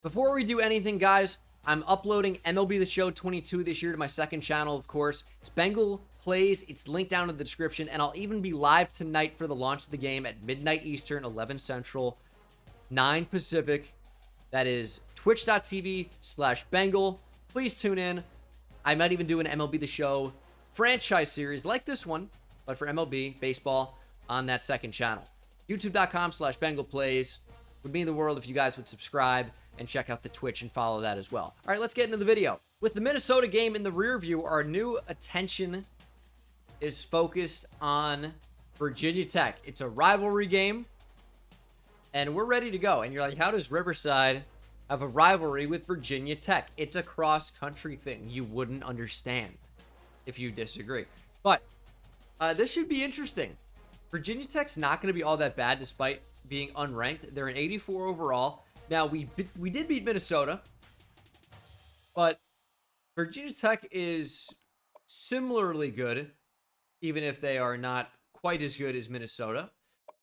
Before we do anything, guys, I'm uploading MLB The Show 22 this year to my second channel, of course. It's Bengal Plays. It's linked down in the description, and I'll even be live tonight for the launch of the game at midnight Eastern, 11 Central, 9 Pacific. That is twitch.tv/Bengal. Please tune in. I might even do an MLB The Show franchise series like this one, but for MLB, baseball, on that second channel. YouTube.com/Bengal Plays. Would mean the world if you guys would subscribe and check out the Twitch and follow that as well. All right, let's get into the video. With the Minnesota game in the rear view, our new attention is focused on Virginia Tech. It's a rivalry game, and we're ready to go. And you're like, how does Riverside have a rivalry with Virginia Tech? It's a cross-country thing. You wouldn't understand if you disagree. But this should be interesting. Virginia Tech's not going to be all that bad despite being unranked. They're an 84 overall. Now, we did beat Minnesota, but Virginia Tech is similarly good, even if they are not quite as good as Minnesota.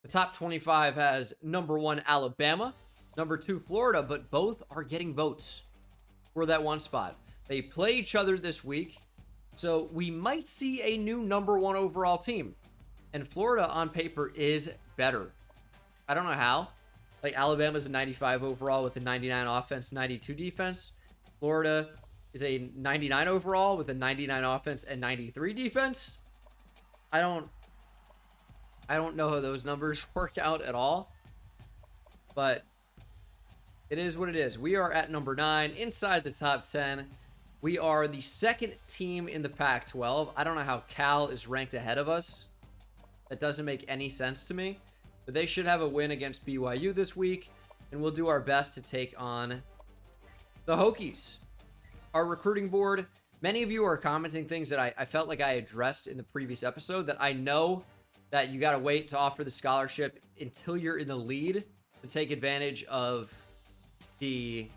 The top 25 has number 1 Alabama, number 2 Florida, but both are getting votes for that one spot. They play each other this week, so we might see a new number 1 overall team. And Florida, on paper, is better. I don't know how. Like, Alabama's a 95 overall with a 99 offense, 92 defense. Florida is a 99 overall with a 99 offense and 93 defense. I don't know how those numbers work out at all. But it is what it is. We are at number 9, inside the top 10. We are the second team in the Pac-12. I don't know how Cal is ranked ahead of us. That doesn't make any sense to me. But they should have a win against BYU this week, and we'll do our best to take on the Hokies. Our recruiting board, many of you are commenting things that I felt like I addressed in the previous episode, that I know that you got to wait to offer the scholarship until you're in the lead to take advantage of the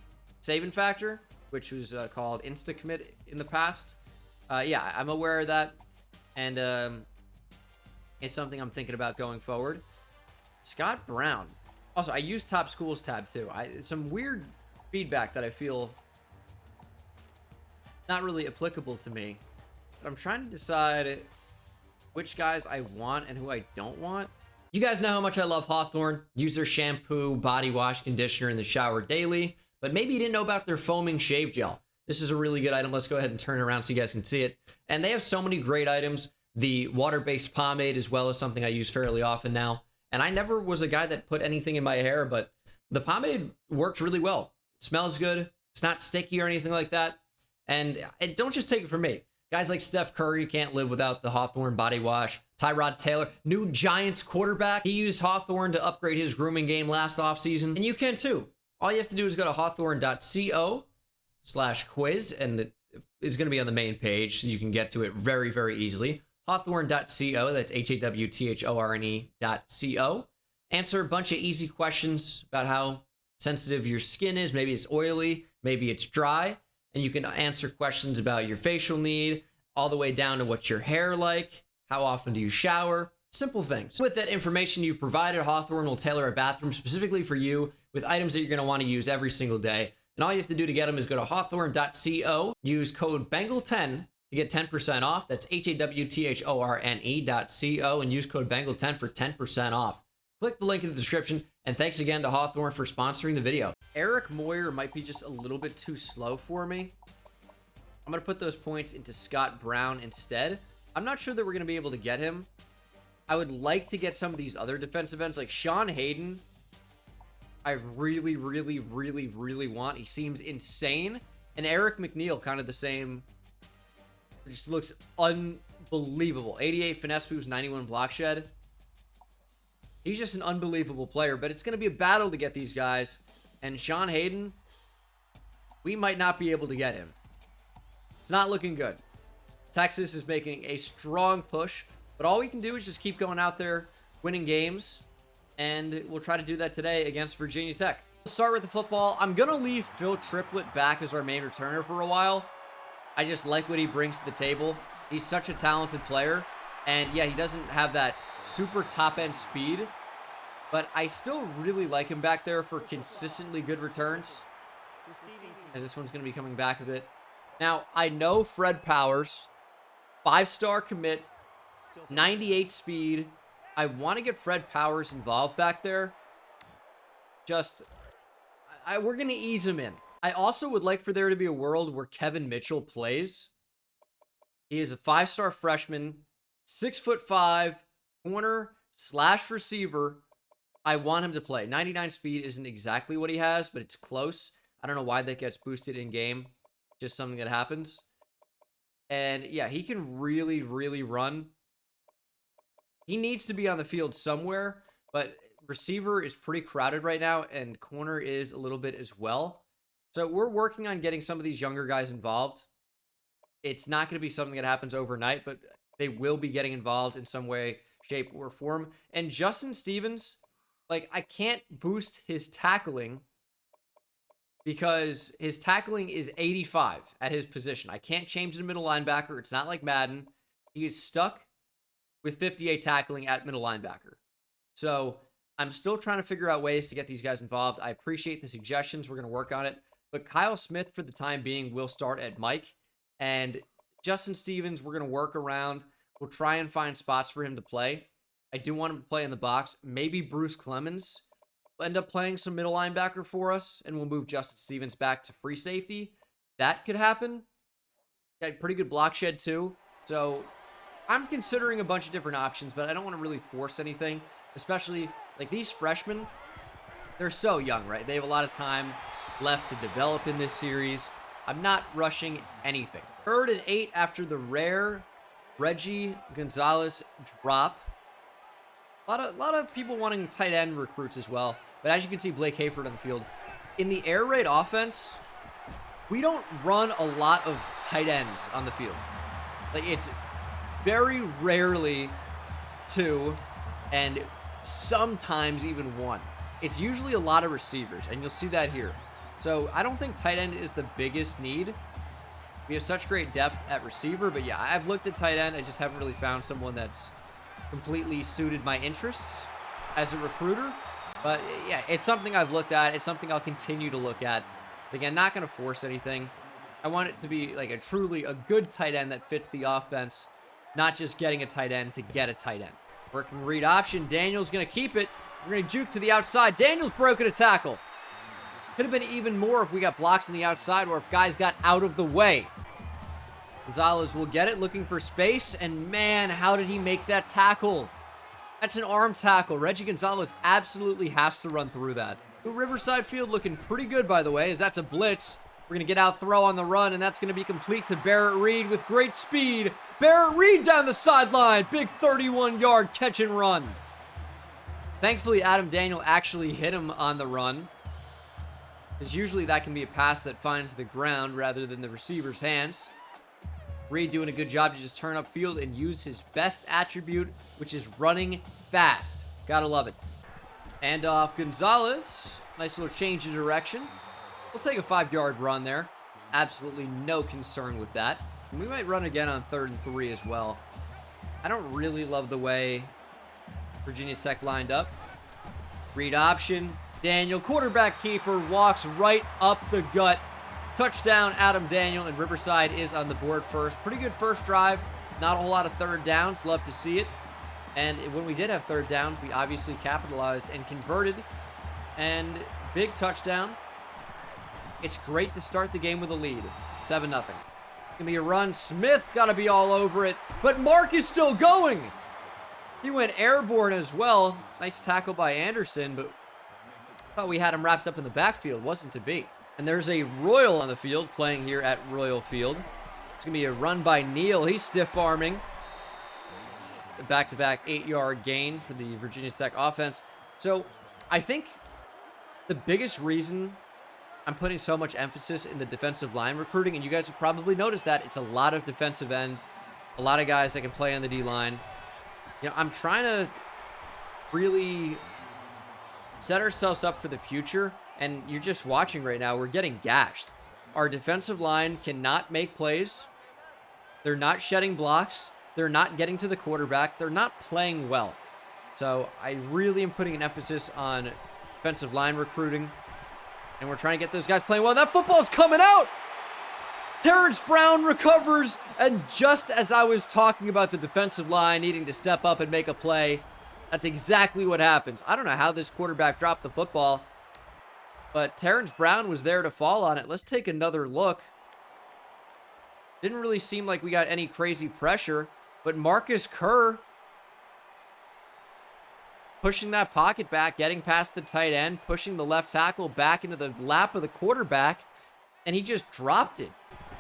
saving factor, which was called Insta-Commit in the past. Yeah, I'm aware of that, and it's something I'm thinking about going forward. Scott Brown. Also, I use top schools tab too. Some weird feedback that I feel not really applicable to me. But I'm trying to decide which guys I want and who I don't want. You guys know how much I love Hawthorne. Use their shampoo, body wash, conditioner in the shower daily. But maybe you didn't know about their foaming shave gel. This is a really good item. Let's go ahead and turn it around so you guys can see it. And they have so many great items. The water-based pomade as well is something I use fairly often now. And I never was a guy that put anything in my hair, but the pomade works really well. It smells good. It's not sticky or anything like that. And don't just take it from me. Guys like Steph Curry can't live without the Hawthorne body wash. Tyrod Taylor, new Giants quarterback. He used Hawthorne to upgrade his grooming game last offseason. And you can too. All you have to do is go to hawthorne.co/quiz, and it's going to be on the main page, so you can get to it very, very easily. Hawthorne.co, that's HAWTHORNE.co. Answer a bunch of easy questions about how sensitive your skin is. Maybe it's oily, maybe it's dry. And you can answer questions about your facial need, all the way down to what's your hair like, how often do you shower, simple things. With that information you've provided, Hawthorne will tailor a bathroom specifically for you with items that you're going to want to use every single day. And all you have to do to get them is go to hawthorne.co, use code BENGAL10 to get 10% off. That's HAWTHORNE.co, and use code BENGAL10 for 10% off. Click the link in the description, and thanks again to Hawthorne for sponsoring the video. Eric Moyer might be just a little bit too slow for me. I'm going to put those points into Scott Brown instead. I'm not sure that we're going to be able to get him. I would like to get some of these other defensive ends, like Sean Hayden. I really, really, really, really want. He seems insane. And Eric McNeil, kind of the same. It just looks unbelievable. 88 finesse moves, 91 block shed. He's just an unbelievable player, but it's going to be a battle to get these guys. And Sean Hayden, we might not be able to get him. It's not looking good. Texas is making a strong push, but all we can do is just keep going out there, winning games, and we'll try to do that today against Virginia Tech. Let's start with the football. I'm going to leave Phil Triplett back as our main returner for a while. I just like what he brings to the table. He's such a talented player, and yeah, he doesn't have that super top-end speed, but I still really like him back there for consistently good returns. as this one's going to be coming back a bit. Now, I know Fred Powers, 5-star commit, 98 speed. I want to get Fred Powers involved back there. We're going to ease him in. I also would like for there to be a world where Kevin Mitchell plays. He is a 5-star freshman, 6'5", corner/receiver. I want him to play. 99 speed isn't exactly what he has, but it's close. I don't know why that gets boosted in game. Just something that happens. And yeah, he can really, really run. He needs to be on the field somewhere, but receiver is pretty crowded right now, and corner is a little bit as well. So we're working on getting some of these younger guys involved. It's not going to be something that happens overnight, but they will be getting involved in some way, shape, or form. And Justin Stevens, like, I can't boost his tackling because his tackling is 85 at his position. I can't change the middle linebacker. It's not like Madden. He is stuck with 58 tackling at middle linebacker. So I'm still trying to figure out ways to get these guys involved. I appreciate the suggestions. We're going to work on it. But Kyle Smith, for the time being, will start at Mike. And Justin Stevens, we're going to work around. We'll try and find spots for him to play. I do want him to play in the box. Maybe Bruce Clemens will end up playing some middle linebacker for us, and we'll move Justin Stevens back to free safety. That could happen. Got pretty good block shed, too. So I'm considering a bunch of different options, but I don't want to really force anything, especially like these freshmen. They're so young, right? They have a lot of time left to develop in this series. I'm not rushing anything. 3rd and 8 after the rare Reggie Gonzalez drop. A lot of people wanting tight end recruits as well. But as you can see, Blake Hayford on the field. In the air raid offense, we don't run a lot of tight ends on the field. Like, it's very rarely 2 and sometimes even 1. It's usually a lot of receivers, and you'll see that here. So I don't think tight end is the biggest need. We have such great depth at receiver, but yeah, I've looked at tight end. I just haven't really found someone that's completely suited my interests as a recruiter. But yeah, it's something I've looked at. It's something I'll continue to look at. Again, not going to force anything. I want it to be like a good tight end that fits the offense, not just getting a tight end to get a tight end. Working read option. Daniel's going to keep it. We're going to juke to the outside. Daniel's broken a tackle. Could have been even more if we got blocks on the outside or if guys got out of the way. Gonzalez will get it, looking for space, and man, how did he make that tackle? That's an arm tackle. Reggie Gonzalez absolutely has to run through that. The Riverside Field looking pretty good, by the way, as that's a blitz. We're going to get out throw on the run, and that's going to be complete to Barrett Reed with great speed. Barrett Reed down the sideline. Big 31-yard catch and run. Thankfully, Adam Daniel actually hit him on the run, because usually that can be a pass that finds the ground rather than the receiver's hands. Reed doing a good job to just turn upfield and use his best attribute, which is running fast. Gotta love it. And off Gonzalez. Nice little change of direction. We'll take a 5-yard run there. Absolutely no concern with that. And we might run again on 3rd and 3 as well. I don't really love the way Virginia Tech lined up. Read option. Daniel, quarterback keeper, walks right up the gut. Touchdown, Adam Daniel, and Riverside is on the board first. Pretty good first drive. Not a whole lot of third downs. Love to see it. And when we did have third downs, we obviously capitalized and converted. And big touchdown. It's great to start the game with a lead. 7-0. Gonna be a run. Smith got to be all over it. But Mark is still going. He went airborne as well. Nice tackle by Anderson, but thought we had him wrapped up in the backfield. Wasn't to be. And there's a Royal on the field playing here at Royal Field. It's going to be a run by Neal. He's stiff-arming. A back-to-back 8-yard gain for the Virginia Tech offense. So I think the biggest reason I'm putting so much emphasis in the defensive line recruiting, and you guys have probably noticed that, it's a lot of defensive ends, a lot of guys that can play on the D-line. You know, I'm trying to really set ourselves up for the future. And you're just watching right now, we're getting gashed. Our defensive line cannot make plays. They're not shedding blocks. They're not getting to the quarterback. They're not playing well. So I really am putting an emphasis on defensive line recruiting. And we're trying to get those guys playing well. That football's coming out. Terrence Brown recovers. And just as I was talking about the defensive line needing to step up and make a play, that's exactly what happens. I don't know how this quarterback dropped the football, but Terrence Brown was there to fall on it. Let's take another look. Didn't really seem like we got any crazy pressure, but Marcus Kerr pushing that pocket back, getting past the tight end, pushing the left tackle back into the lap of the quarterback, and he just dropped it.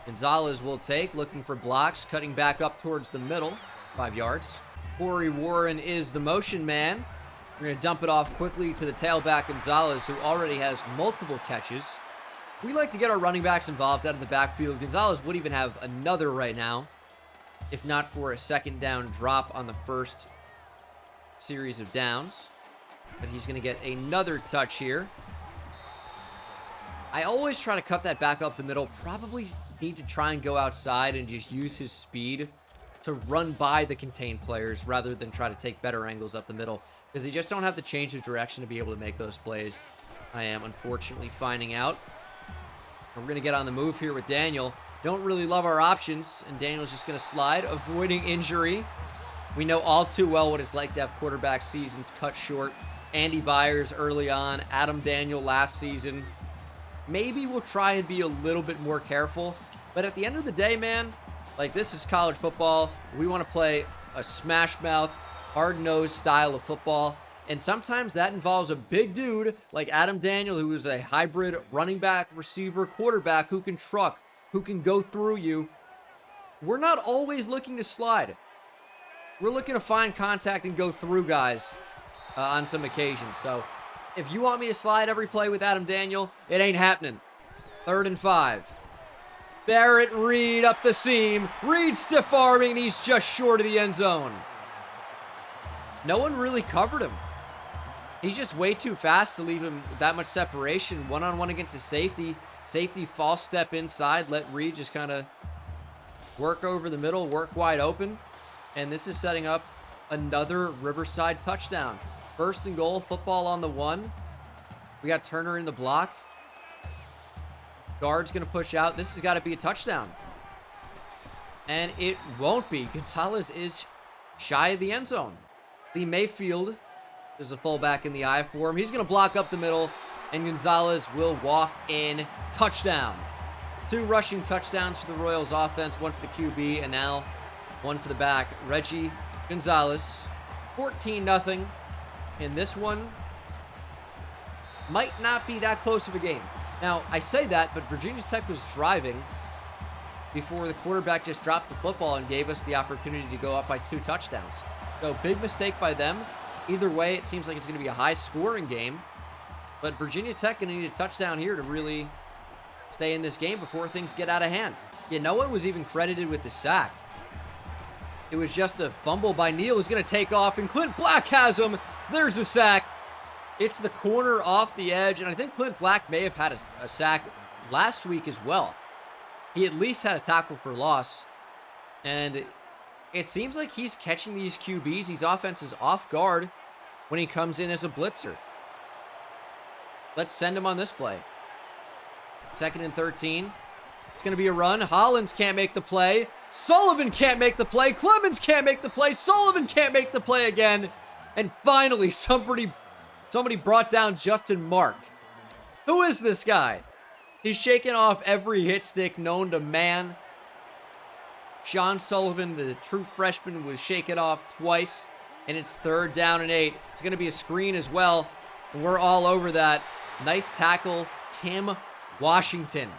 Gonzalez will take, looking for blocks, cutting back up towards the middle, 5 yards. Corey Warren is the motion man. We're going to dump it off quickly to the tailback Gonzalez, who already has multiple catches. We like to get our running backs involved out of the backfield. Gonzalez would even have another right now, if not for a second down drop on the first series of downs. But he's going to get another touch here. I always try to cut that back up the middle. Probably need to try and go outside and just use his speed to run by the contained players rather than try to take better angles up the middle, because they just don't have the change of direction to be able to make those plays. I am unfortunately finding out. We're going to get on the move here with Daniel. Don't really love our options, and Daniel's just going to slide, avoiding injury. We know all too well what it's like to have quarterback seasons cut short. Andy Byers early on, Adam Daniel last season. Maybe we'll try and be a little bit more careful, but at the end of the day, man, like, this is college football. We want to play a smash mouth, hard-nosed style of football. And sometimes that involves a big dude like Adam Daniel, who is a hybrid running back, receiver, quarterback, who can truck, who can go through you. We're not always looking to slide. We're looking to find contact and go through guys on some occasions. So if you want me to slide every play with Adam Daniel, it ain't happening. 3rd and 5. Barrett Reed up the seam. Reed stiff arming, and he's just short of the end zone. No one really covered him. He's just way too fast to leave him that much separation. One-on-one against a safety. Safety false step inside. Let Reed just kind of work over the middle, work wide open. And this is setting up another Riverside touchdown. 1st and goal, football on the 1. We got Turner in the block. Guard's going to push out. This has got to be a touchdown. And it won't be. Gonzalez is shy of the end zone. Lee Mayfield is a fullback in the eye for him. He's going to block up the middle, and Gonzalez will walk in. Touchdown. 2 rushing touchdowns for the Royals offense, 1 for the QB, and now 1 for the back. Reggie Gonzalez, 14-0. And this one might not be that close of a game. Now, I say that, but Virginia Tech was driving before the quarterback just dropped the football and gave us the opportunity to go up by 2 touchdowns. So, big mistake by them. Either way, it seems like it's going to be a high-scoring game. But Virginia Tech going to need a touchdown here to really stay in this game before things get out of hand. Yeah, no one was even credited with the sack. It was just a fumble by Neal, who's going to take off, and Clint Black has him. There's a sack. It's the corner off the edge, and I think Clint Black may have had a sack last week as well. He at least had a tackle for loss, and it seems like he's catching these QBs, these offenses off guard when he comes in as a blitzer. Let's send him on this play. 2nd and 13. It's going to be a run. Hollins can't make the play. Sullivan can't make the play. Clemens can't make the play. Sullivan can't make the play again. And finally, somebody brought down Justin Mark. Who is this guy? He's shaking off every hit stick known to man. Sean Sullivan, the true freshman, was shaken off twice, and it's 3rd down and 8. It's going to be a screen as well, and we're all over that. Nice tackle, Tim Washington.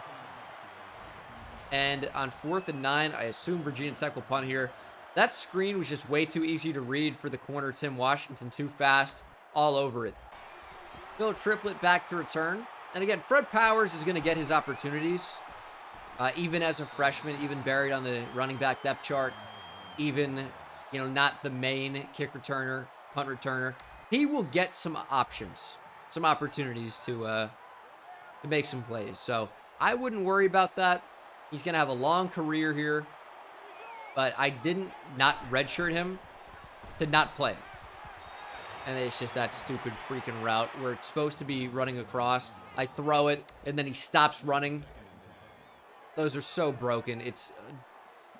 And on 4th and 9, I assume Virginia Tech will punt here. That screen was just way too easy to read for the corner, Tim Washington, too fast, all over it. Phil Triplett back to return. And again, Fred Powers is going to get his opportunities. Even as a freshman, even buried on the running back depth chart, even, not the main kick returner, punt returner. He will get some options, some opportunities to make some plays. So I wouldn't worry about that. He's going to have a long career here, but I didn't not redshirt him to not play. And it's just that stupid freaking route where it's supposed to be running across. I throw it, and then he stops running. Those are so broken. It's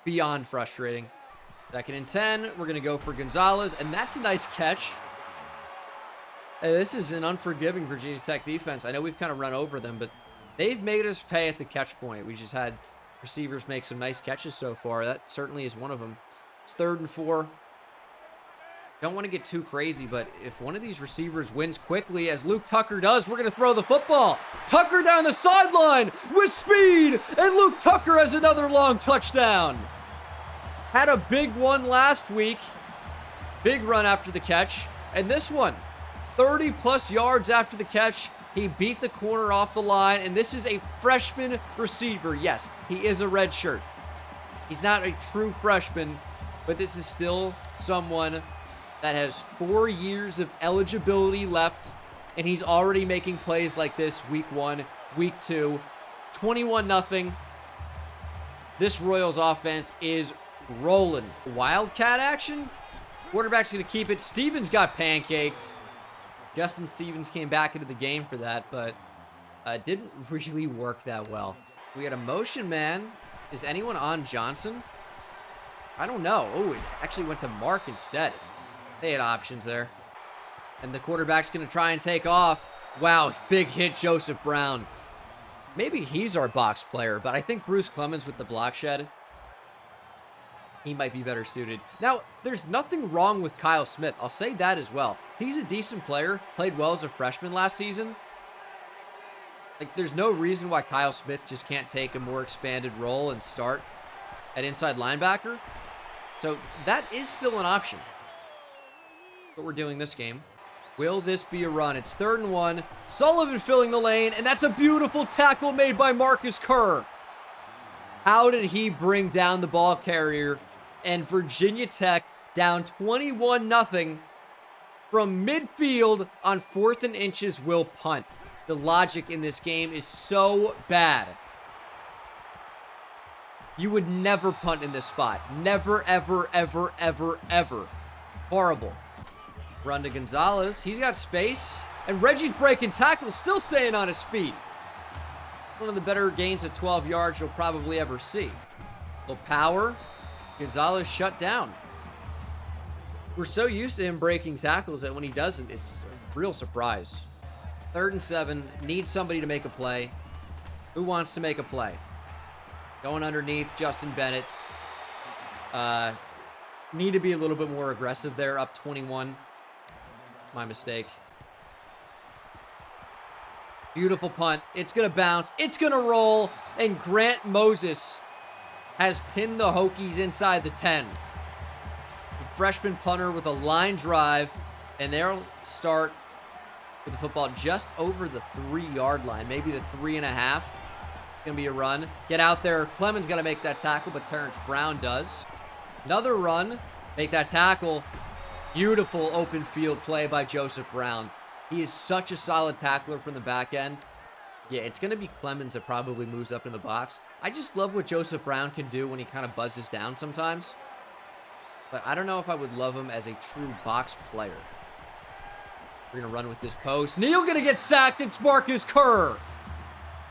beyond frustrating. 2nd and 10. We're going to go for Gonzalez, and that's a nice catch. Hey, this is an unforgiving Virginia Tech defense. I know we've kind of run over them, but they've made us pay at the catch point. We just had receivers make some nice catches so far. That certainly is one of them. It's 3rd and 4. Don't want to get too crazy, but if one of these receivers wins quickly, as Luke Tucker does, we're going to throw the football. Tucker down the sideline with speed, and Luke Tucker has another long touchdown. Had a big one last week. Big run after the catch. And this one, 30-plus yards after the catch. He beat the corner off the line, and this is a freshman receiver. Yes, he is a redshirt. He's not a true freshman, but this is still someone that has 4 years of eligibility left, and he's already making plays like this week 1, week 2, 21-0. This Royals offense is rolling. Wildcat action. Quarterback's going to keep it. Stevens got pancaked. Justin Stevens came back into the game for that, but didn't really work that well. We got a motion man. Is anyone on Johnson? I don't know. Oh, it actually went to Mark instead. They had options there. And the quarterback's going to try and take off. Wow, big hit, Joseph Brown. Maybe he's our box player, but I think Bruce Clemens with the block shed, he might be better suited. Now, there's nothing wrong with Kyle Smith. I'll say that as well. He's a decent player. Played well as a freshman last season. Like, there's no reason why Kyle Smith just can't take a more expanded role and start at inside linebacker. So that is still an option. What we're doing this game. Will this be a run? It's 3rd and 1. Sullivan filling the lane, and that's a beautiful tackle made by Marcus Kerr. How did he bring down the ball carrier? And Virginia Tech down 21-0 from midfield on 4th and inches will punt. The logic in this game is so bad. You would never punt in this spot. Never, ever, ever, ever, ever. Horrible. Run to Gonzalez. He's got space. And Reggie's breaking tackles, still staying on his feet. One of the better gains of 12 yards you'll probably ever see. Little power. Gonzalez shut down. We're so used to him breaking tackles that when he doesn't, it's a real surprise. 3rd and 7. Need somebody to make a play. Who wants to make a play? Going underneath, Justin Bennett. Need to be a little bit more aggressive there, up 21. My mistake. Beautiful punt. It's going to bounce. It's going to roll. And Grant Moses has pinned the Hokies inside the 10. The freshman punter with a line drive. And they'll start with the football just over the 3-yard line. Maybe the 3.5. Going to be a run. Get out there. Clemens got to make that tackle, but Terrence Brown does. Another run. Make that tackle. Beautiful open field play by Joseph Brown. He is such a solid tackler from the back end. Yeah, it's going to be Clemens that probably moves up in the box. I just love what Joseph Brown can do when he kind of buzzes down sometimes. But I don't know if I would love him as a true box player. We're going to run with this post. Neal going to get sacked. It's Marcus Kerr.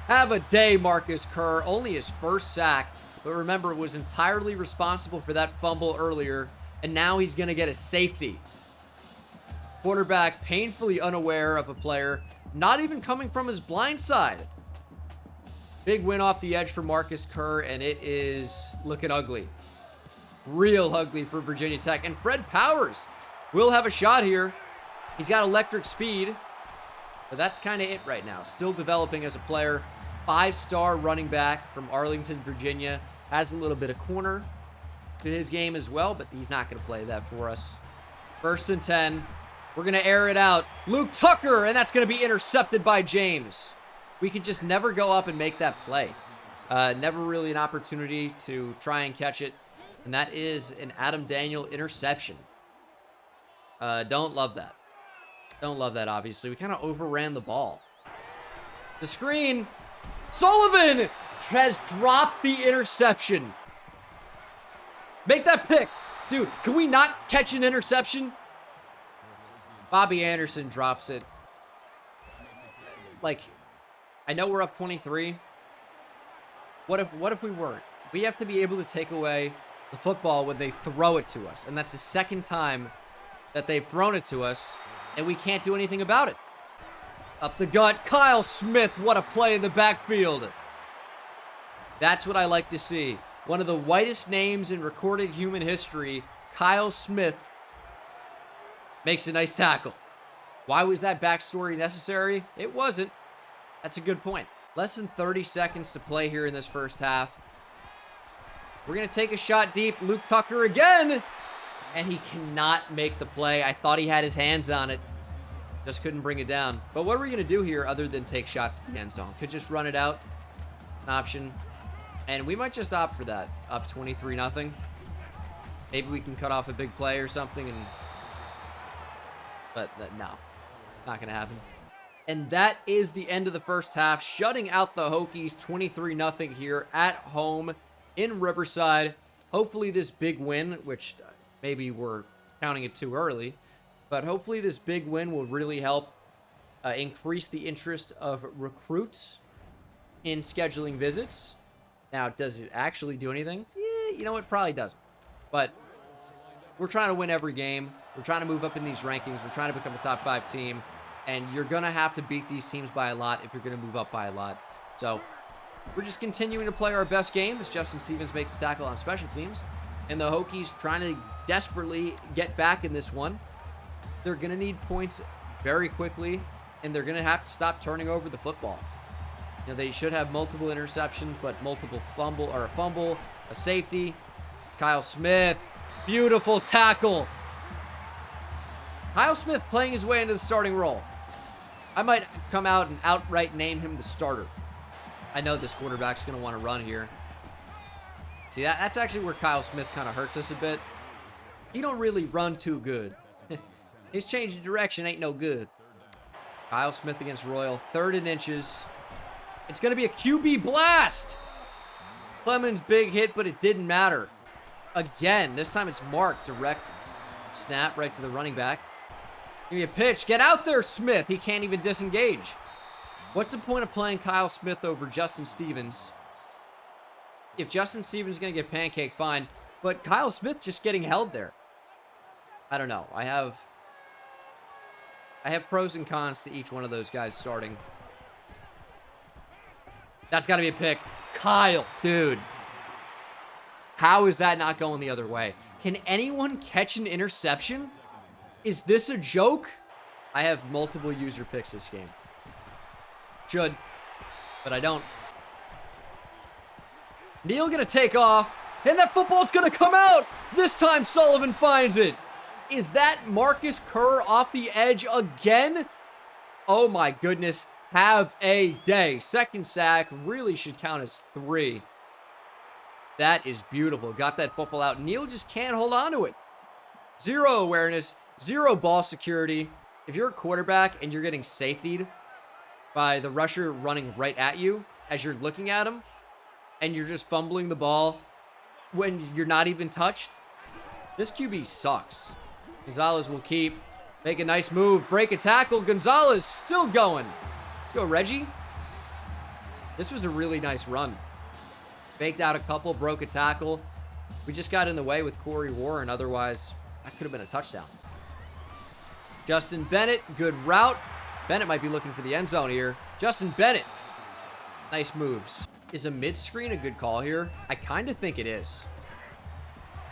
Have a day, Marcus Kerr. Only his first sack. But remember, was entirely responsible for that fumble earlier. And now he's going to get a safety. Quarterback painfully unaware of a player. Not even coming from his blind side. Big win off the edge for Marcus Kerr. And it is looking ugly. Real ugly for Virginia Tech. And Fred Powers will have a shot here. He's got electric speed. But that's kind of it right now. Still developing as a player. 5-star running back from Arlington, Virginia. Has a little bit of corner to his game as well, but he's not going to play that for us. 1st and 10. We're going to air it out. Luke Tucker, and that's going to be intercepted by James. We could just never go up and make that play. Never really an opportunity to try and catch it, and that is an Adam Daniel interception. Don't love that. Don't love that, obviously. We kind of overran the ball. The screen. Sullivan has dropped the interception. Make that pick. Dude, can we not catch an interception? Bobby Anderson drops it. Like, I know we're up 23. What if we weren't? We have to be able to take away the football when they throw it to us. And that's the second time that they've thrown it to us, and we can't do anything about it. Up the gut, Kyle Smith. What a play in the backfield. That's what I like to see. One of the whitest names in recorded human history, Kyle Smith, makes a nice tackle. Why was that backstory necessary? It wasn't. That's a good point. Less than 30 seconds to play here in this first half. We're going to take a shot deep. Luke Tucker again. And he cannot make the play. I thought he had his hands on it. Just couldn't bring it down. But what are we going to do here other than take shots to the end zone? Could just run it out. An option. And we might just opt for that. Up 23-0. Maybe we can cut off a big play or something. But no. Not going to happen. And that is the end of the first half. Shutting out the Hokies 23-0 here at home in Riverside. Hopefully this big win, which maybe we're counting it too early, but hopefully this big win will really help increase the interest of recruits in scheduling visits. Now, does it actually do anything? Yeah, you know what? Probably doesn't. But we're trying to win every game. We're trying to move up in these rankings. We're trying to become a top 5 team. And you're going to have to beat these teams by a lot if you're going to move up by a lot. So we're just continuing to play our best game as Justin Stevens makes a tackle on special teams. And the Hokies trying to desperately get back in this one. They're going to need points very quickly. And they're going to have to stop turning over the football. You know, they should have multiple interceptions, but multiple fumble, a safety. Kyle Smith, beautiful tackle. Kyle Smith playing his way into the starting role. I might come out and outright name him the starter. I know this quarterback's going to want to run here. See, that's actually where Kyle Smith kind of hurts us a bit. He don't really run too good. His change of direction ain't no good. Kyle Smith against Royal, 3rd and inches. It's going to be a QB blast. Clemens big hit, but it didn't matter. Again, this time it's Mark, direct snap right to the running back. Give me a pitch. Get out there, Smith. He can't even disengage. What's the point of playing Kyle Smith over Justin Stevens? If Justin Stevens is going to get pancaked, fine. But Kyle Smith just getting held there. I don't know. I have pros and cons to each one of those guys starting. That's got to be a pick. Kyle, dude. How is that not going the other way? Can anyone catch an interception? Is this a joke? I have multiple user picks this game. Should, but I don't. Neal gonna take off, and that football's gonna come out! This time Sullivan finds it. Is that Marcus Kerr off the edge again? Oh my goodness, have a day. 2nd sack, really should count as 3. That is beautiful. Got that football out. Neal just can't hold on to it. 0 awareness, 0 ball security. If you're a quarterback and you're getting safetied by the rusher running right at you as you're looking at him, and you're just fumbling the ball when you're not even touched, this QB sucks. Gonzalez will keep. Make a nice move. Break a tackle. Gonzalez still going. Let's go, Reggie. This was a really nice run. Baked out a couple. Broke a tackle. We just got in the way with Corey Warren. Otherwise, that could have been a touchdown. Justin Bennett. Good route. Bennett might be looking for the end zone here. Justin Bennett. Nice moves. Is a mid-screen a good call here? I kind of think it is.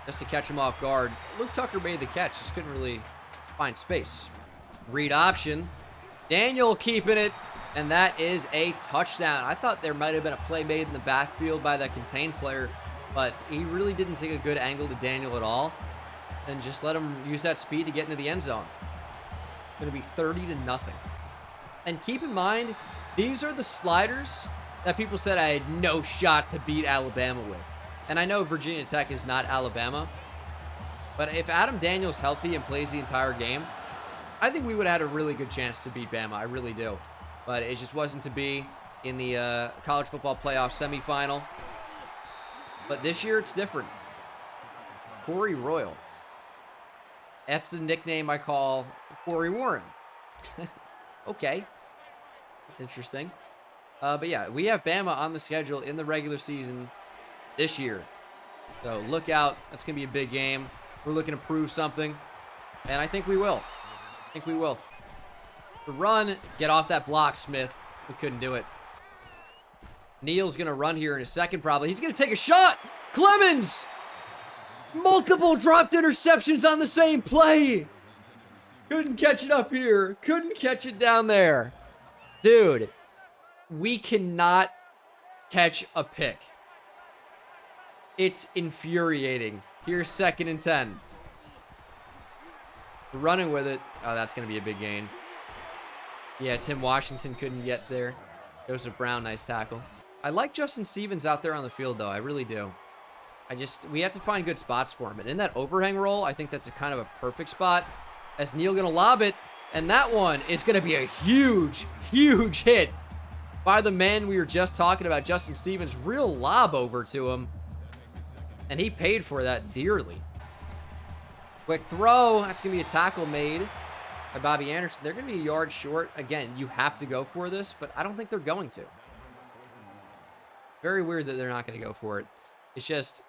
Just to catch him off guard. Luke Tucker made the catch. Just couldn't really find space. Read option. Daniel keeping it. And that is a touchdown. I thought there might have been a play made in the backfield by that contained player, but he really didn't take a good angle to Daniel at all. And just let him use that speed to get into the end zone. Going to be 30-0. And keep in mind, these are the sliders that people said I had no shot to beat Alabama with. And I know Virginia Tech is not Alabama, but if Adam Daniels healthy and plays the entire game, I think we would have had a really good chance to beat Bama. I really do. But it just wasn't to be in the college football playoff semifinal. But this year it's different. Corey Royal. That's the nickname I call Corey Warren. Okay. That's interesting. But yeah, we have Bama on the schedule in the regular season this year. So look out. That's going to be a big game. We're looking to prove something. And I think we will. I think we will. The run, get off that block, Smith. We couldn't do it. Neal's going to run here in a second, probably. He's going to take a shot. Clemens! Multiple dropped interceptions on the same play. Couldn't catch it up here. Couldn't catch it down there. Dude, we cannot catch a pick. It's infuriating. Here's 2nd and 10. Running with it. Oh, that's going to be a big gain. Yeah, Tim Washington couldn't get there. Joseph Brown, nice tackle. I like Justin Stevens out there on the field, though. I really do. We have to find good spots for him. And in that overhang roll, I think that's a kind of a perfect spot. As Neal going to lob it. And that one is going to be a huge, huge hit by the man we were just talking about, Justin Stevens. Real lob over to him. And he paid for that dearly. Quick throw. That's going to be a tackle made by Bobby Anderson. They're going to be a yard short. Again, you have to go for this, but I don't think they're going to. Very weird that they're not going to go for it. It's just,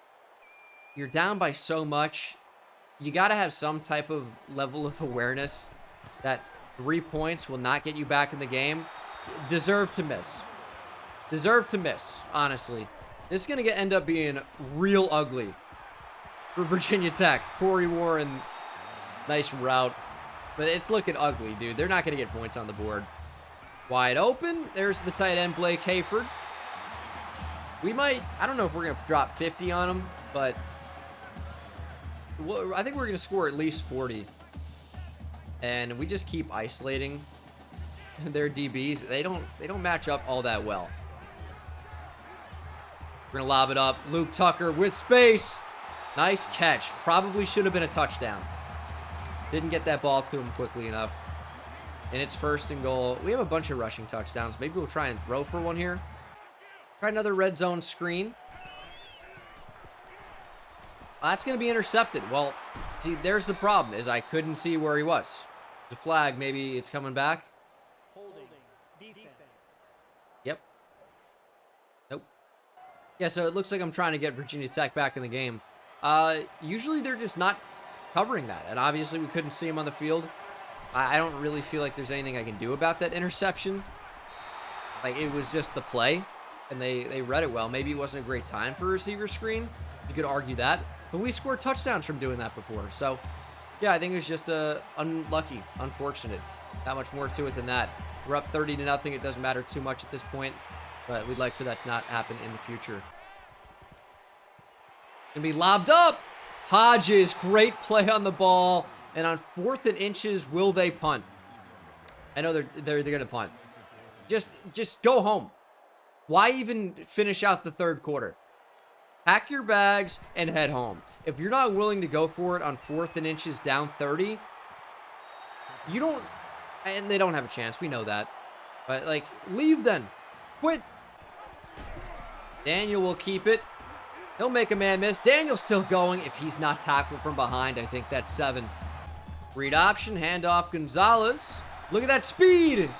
you're down by so much. You got to have some type of level of awareness that 3 points will not get you back in the game. Deserve to miss. Deserve to miss, honestly. This is going to end up being real ugly for Virginia Tech. Corey Warren, nice route. But it's looking ugly, dude. They're not going to get points on the board. Wide open. There's the tight end, Blake Hayford. We might, I don't know if we're going to drop 50 on him, but I think we're going to score at least 40. And we just keep isolating their DBs. They don't match up all that well. We're going to lob it up. Luke Tucker with space. Nice catch. Probably should have been a touchdown. Didn't get that ball to him quickly enough. And it's 1st and goal. We have a bunch of rushing touchdowns. Maybe we'll try and throw for one here. Try another red zone screen. That's going to be intercepted. Well, see, there's the problem, is I couldn't see where he was. The flag, maybe it's coming back. Holding. Defense. Yep. Nope. Yeah, so it looks like I'm trying to get Virginia Tech back in the game. Usually they're just not covering that, and obviously we couldn't see him on the field. I don't really feel like there's anything I can do about that interception. Like, it was just the play, and they read it well. Maybe it wasn't a great time for a receiver screen. You could argue that. But we scored touchdowns from doing that before. So, yeah, I think it was just unlucky, unfortunate. Not much more to it than that. We're up 30-0. It doesn't matter too much at this point, but we'd like for that to not happen in the future. Gonna be lobbed up. Hodges, great play on the ball. And on 4th and inches, will they punt? I know they're gonna punt. Just go home. Why even finish out the 3rd quarter? Pack your bags and head home. If you're not willing to go for it on 4th and inches down 30, you don't, and they don't have a chance. We know that. But, like, leave then. Quit. Daniel will keep it. He'll make a man miss. Daniel's still going. If he's not tackled from behind, I think that's 7. Read option, handoff Gonzalez. Look at that speed.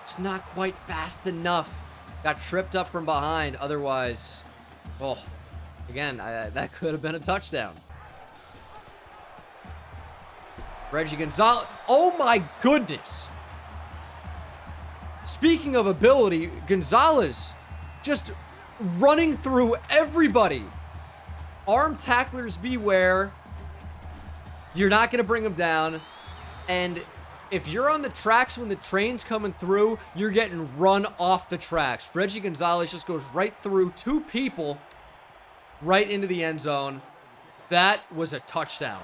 It's not quite fast enough. Got tripped up from behind. Otherwise, oh, again, that could have been a touchdown. Reggie Gonzalez. Oh my goodness. Speaking of ability, Gonzalez just running through everybody. Arm tacklers beware. You're not going to bring him down. And if you're on the tracks when the train's coming through, you're getting run off the tracks. Reggie Gonzalez just goes right through 2 people, right into the end zone. That was a touchdown.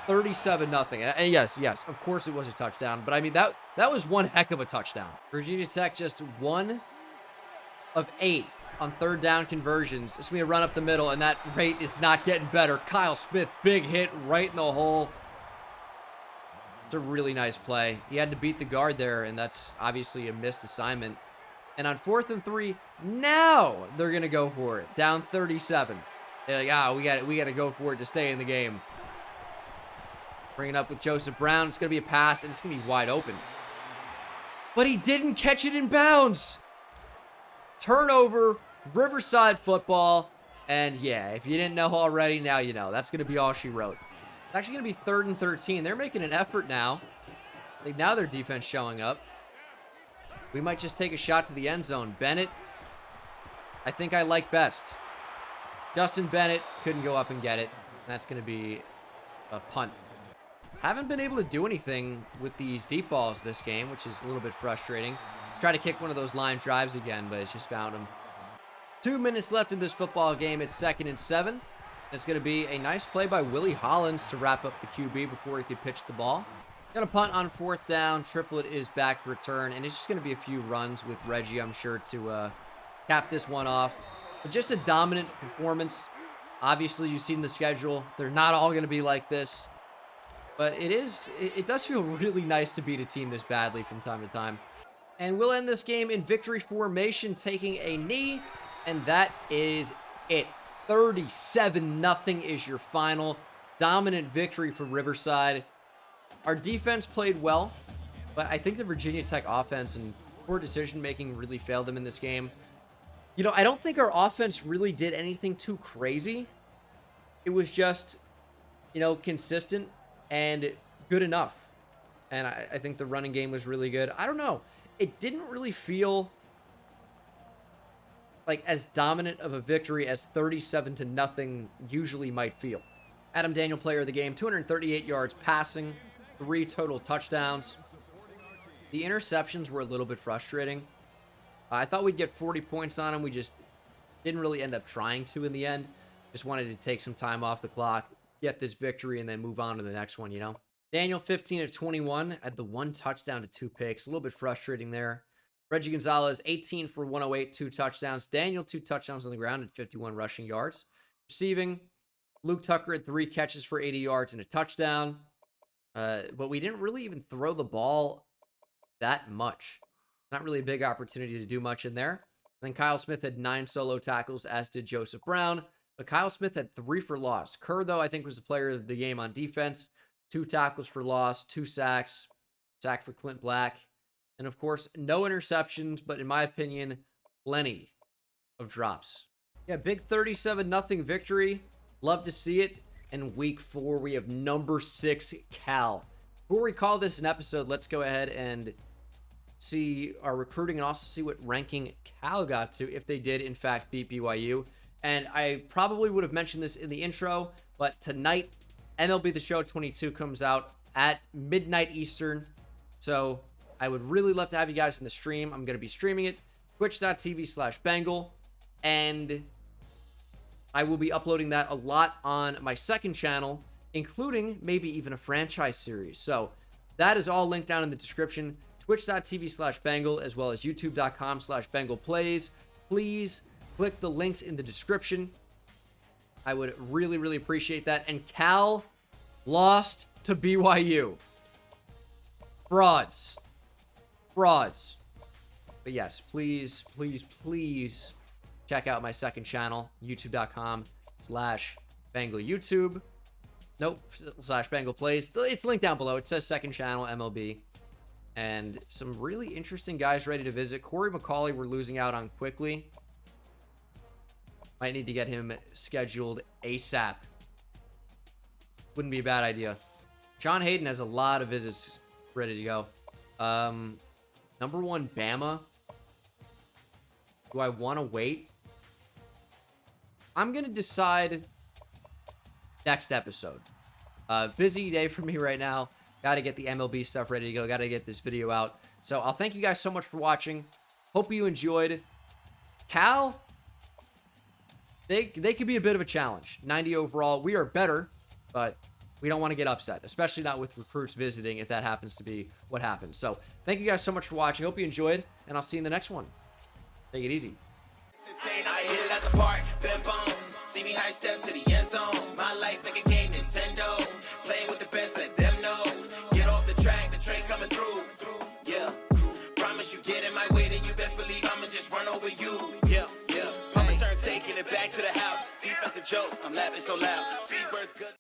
37-0. And yes, of course it was a touchdown. But I mean, that was one heck of a touchdown. Virginia Tech just 1 of 8 on 3rd down conversions. It's going to be a run up the middle, and that rate is not getting better. Kyle Smith, big hit right in the hole. It's a really nice play. He had to beat the guard there, and that's obviously a missed assignment. And on 4th and 3, now they're going to go for it. Down 37. They're like, we got to go for it to stay in the game. Bring it up with Joseph Brown. It's going to be a pass, and it's going to be wide open. But he didn't catch it in bounds. Turnover, Riverside football. And yeah, if you didn't know already, now you know. That's going to be all she wrote. It's actually going to be 3rd and 13. They're making an effort now. Like, now their defense showing up. We might just take a shot to the end zone. Bennett, I think I like best. Justin Bennett couldn't go up and get it. That's going to be a punt. Haven't been able to do anything with these deep balls this game, which is a little bit frustrating. Try to kick one of those line drives again, but it's just found them. 2 minutes left in this football game. It's 2nd and 7. It's going to be a nice play by Willie Hollins to wrap up the QB before he could pitch the ball. Going to punt on 4th down. Triplet is back to return, and it's just going to be a few runs with Reggie, I'm sure, to cap this one off. But just a dominant performance. Obviously, you've seen the schedule. They're not all going to be like this. But it does feel really nice to beat a team this badly from time to time. And we'll end this game in victory formation, taking a knee. And that is it. 37-0 is your final. Dominant victory for Riverside. Our defense played well, but I think the Virginia Tech offense and poor decision-making really failed them in this game. You know, I don't think our offense really did anything too crazy. It was just, you know, consistent and good enough. And I think the running game was really good. I don't know. It didn't really feel like as dominant of a victory as 37-0 usually might feel. Adam Daniel, player of the game, 238 yards passing, 3 total touchdowns. The interceptions were a little bit frustrating. I thought we'd get 40 points on them. We just didn't really end up trying to in the end. Just wanted to take some time off the clock, get this victory, and then move on to the next one, you know? Daniel, 15 of 21, had the 1 touchdown to 2 picks. A little bit frustrating there. Reggie Gonzalez, 18 for 108, 2 touchdowns. Daniel, 2 touchdowns on the ground and 51 rushing yards. Receiving, Luke Tucker had 3 catches for 80 yards and a touchdown. But we didn't really even throw the ball that much. Not really a big opportunity to do much in there. Then Kyle Smith had 9 solo tackles, as did Joseph Brown. But Kyle Smith had 3 for loss. Kerr, though, I think was the player of the game on defense. 2 tackles for loss, 2 sacks. Sack for Clint Black. And, of course, no interceptions, but in my opinion, plenty of drops. Yeah, big 37-0 victory. Love to see it. And week 4, we have number 6, Cal. Before we call this an episode, let's go ahead and see our recruiting and also see what ranking Cal got to if they did, in fact, beat BYU. And I probably would have mentioned this in the intro, but tonight, MLB The Show 22 comes out at midnight Eastern. So I would really love to have you guys in the stream. I'm going to be streaming it, twitch.tv/Bengal. And I will be uploading that a lot on my second channel, including maybe even a franchise series. So that is all linked down in the description. Twitch.tv/Bengal, as well as youtube.com/BengalPlays. Please click the links in the description. I would really, really appreciate that. And Cal lost to BYU. Frauds. Frauds. But yes, please, please, please check out my second channel, youtube.com/Bengal YouTube. Nope, /Bengal Plays. It's linked down below. It says second channel, MLB. And some really interesting guys ready to visit. Corey McCauley, we're losing out on quickly. Might need to get him scheduled ASAP. Wouldn't be a bad idea. John Hayden has a lot of visits ready to go. Number 1, Bama. Do I want to wait? I'm going to decide next episode. Busy day for me right now. Got to get the MLB stuff ready to go. Got to get this video out. So I'll thank you guys so much for watching. Hope you enjoyed. Cal, they could be a bit of a challenge. 90 overall. We are better, but we don't want to get upset, especially not with recruits visiting if that happens to be what happens. So thank you guys so much for watching. Hope you enjoyed, and I'll see you in the next one. Take it easy. See me high step to the end zone. My life like a game, Nintendo. Playing with the best, let them know. Get off the track, the train's coming through. Yeah. Promise you get in my way, then you best believe I'ma just run over you. Yeah, yeah. Papa turn taking it back to the house. Defensive joke, I'm laughing so loud. Speed burst good.